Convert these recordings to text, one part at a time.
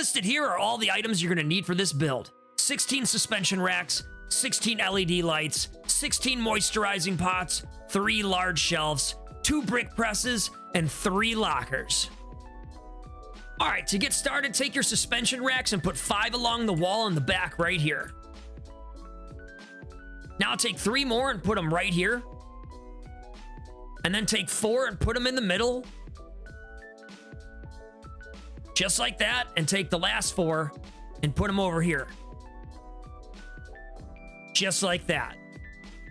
Listed here are all the items you're going to need for this build. 16 suspension racks, 16 LED lights, 16 moisturizing pots, 3 large shelves, 2 brick presses, and 3 lockers. Alright, to get started, take your suspension racks and put 5 along the wall in the back right here. Now take 3 more and put them right here. And then take 4 and put them in the middle. Just like that, and take the last 4 and put them over here. Just like that.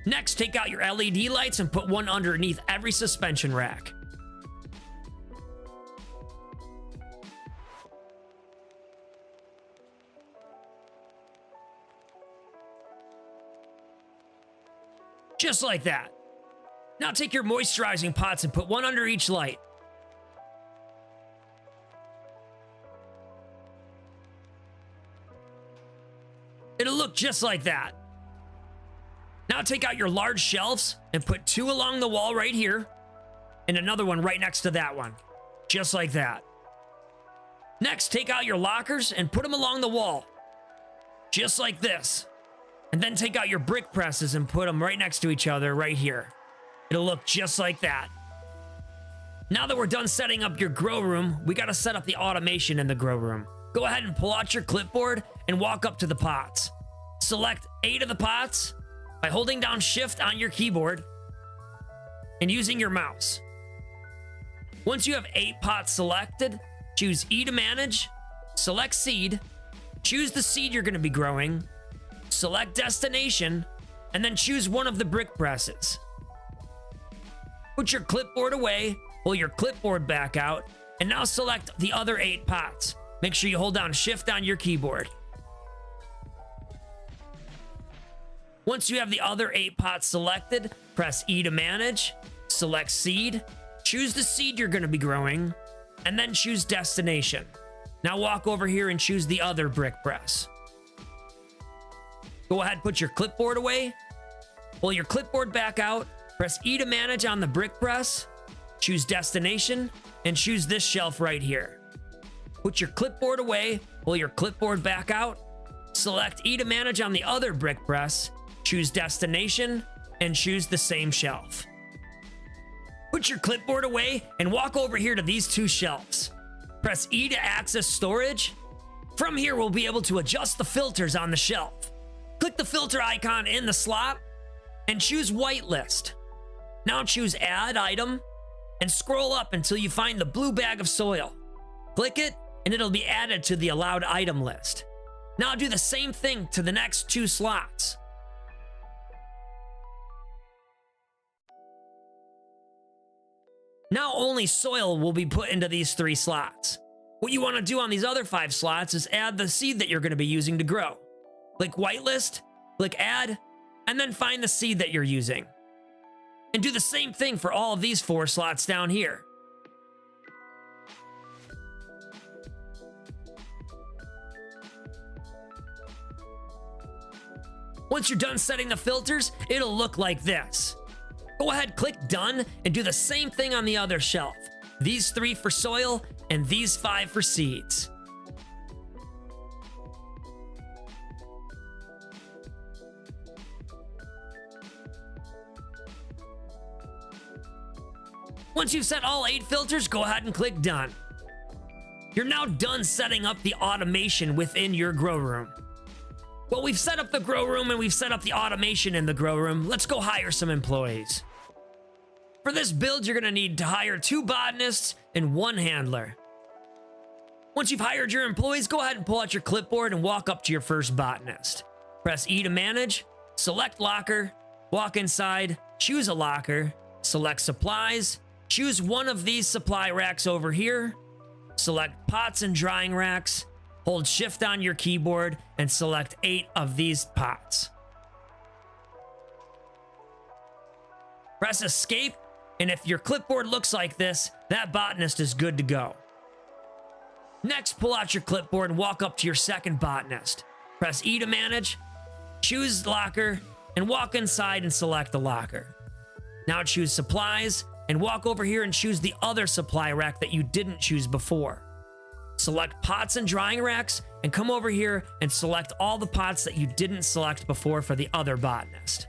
Next, take out your LED lights and put one underneath every suspension rack. Just like that. Now take your moisturizing pots and put one under each light. It'll look just like that. Now take out your large shelves and put 2 along the wall right here and another one right next to that one. Just like that. Next, take out your lockers and put them along the wall. Just like this. And then take out your brick presses and put them right next to each other right here. It'll look just like that. Now that we're done setting up your grow room, we gotta set up the automation in the grow room. Go ahead and pull out your clipboard and walk up to the pots. Select 8 of the pots by holding down Shift on your keyboard and using your mouse. Once you have 8 pots selected, choose E to manage, select seed, choose the seed you're gonna be growing, select destination, and then choose one of the brick presses. Put your clipboard away, pull your clipboard back out, and now select the other 8 pots. Make sure you hold down Shift on your keyboard. Once you have the other 8 pots selected, press E to manage, select seed, choose the seed you're going to be growing, and then choose destination. Now walk over here and choose the other brick press. Go ahead, put your clipboard away, pull your clipboard back out, press E to manage on the brick press, choose destination, and choose this shelf right here. Put your clipboard away, pull your clipboard back out, select E to manage on the other brick press, choose destination, and choose the same shelf. Put your clipboard away and walk over here to these 2 shelves. Press E to access storage. From here, we'll be able to adjust the filters on the shelf. Click the filter icon in the slot and choose whitelist. Now choose add item and scroll up until you find the blue bag of soil. Click it and it'll be added to the allowed item list. Now do the same thing to the next 2 slots. Now only soil will be put into these 3 slots. What you want to do on these other 5 slots is add the seed that you're going to be using to grow. Click whitelist, click add, and then find the seed that you're using. And do the same thing for all of these 4 slots down here. Once you're done setting the filters, it'll look like this. Go ahead, click done, and do the same thing on the other shelf. These 3 for soil, and these 5 for seeds. Once you've set all 8 filters, go ahead and click done. You're now done setting up the automation within your grow room. Well, we've set up the grow room and we've set up the automation in the grow room. Let's go hire some employees. For this build, you're going to need to hire 2 botanists and 1 handler. Once you've hired your employees, go ahead and pull out your clipboard and walk up to your first botanist. Press E to manage, select locker, walk inside, choose a locker, select supplies, choose one of these supply racks over here, select pots and drying racks, hold shift on your keyboard, and select 8 of these pots. Press escape, and if your clipboard looks like this, that botanist is good to go. Next, pull out your clipboard and walk up to your second botanist. Press E to manage, choose locker, and walk inside and select the locker. Now choose supplies, and walk over here and choose the other supply rack that you didn't choose before. Select pots and drying racks, and come over here and select all the pots that you didn't select before for the other botanist.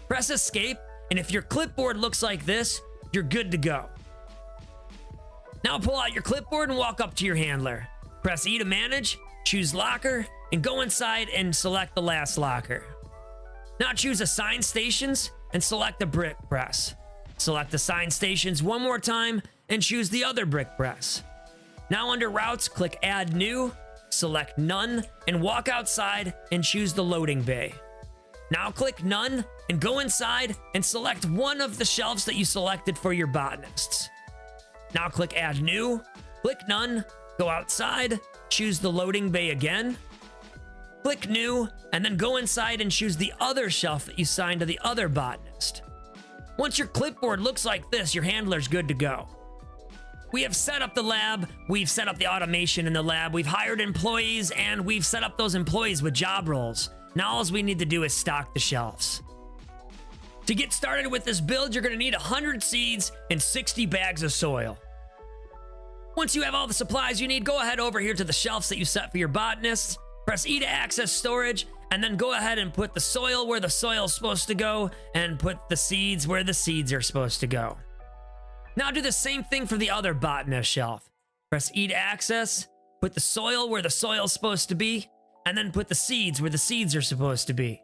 Press escape, and if your clipboard looks like this, you're good to go. Now pull out your clipboard and walk up to your handler. Press E to manage, choose locker, and go inside and select the last locker. Now choose assign stations and select the brick press. Select assign stations one more time and choose the other brick press. Now under routes, click add new, select none, and walk outside and choose the loading bay. Now click none and go inside and select one of the shelves that you selected for your botanists. Now click add new, click none, go outside, choose the loading bay again, click new, and then go inside and choose the other shelf that you assigned to the other botanist. Once your clipboard looks like this, your handler's good to go. We have set up the lab, we've set up the automation in the lab, we've hired employees, and we've set up those employees with job roles. Now all we need to do is stock the shelves. To get started with this build, you're gonna need 100 seeds and 60 bags of soil. Once you have all the supplies you need, go ahead over here to the shelves that you set for your botanists, press E to access storage, and then go ahead and put the soil where the soil is supposed to go, and put the seeds where the seeds are supposed to go. Now do the same thing for the other botanist shelf. Press E to access, put the soil where the soil is supposed to be, and then put the seeds where the seeds are supposed to be.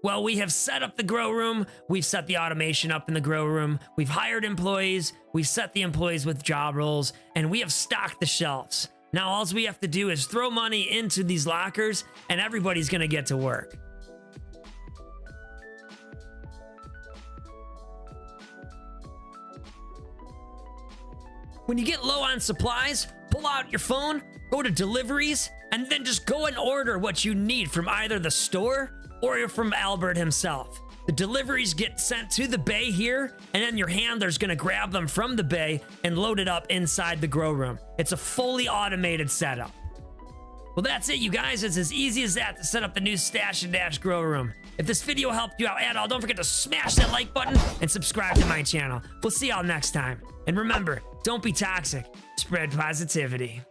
Well, we have set up the grow room, we've set the automation up in the grow room, we've hired employees, we've set the employees with job roles, and we have stocked the shelves. Now all we have to do is throw money into these lockers and everybody's gonna get to work. When you get low on supplies, pull out your phone, go to deliveries, and then just go and order what you need from either the store or from Albert himself. The deliveries get sent to the bay here, and then your handler's gonna grab them from the bay and load it up inside the grow room. It's a fully automated setup. Well, that's it, you guys. It's as easy as that to set up the new Stash and Dash grow room. If this video helped you out at all, don't forget to smash that like button and subscribe to my channel. We'll see y'all next time. And remember, don't be toxic, spread positivity.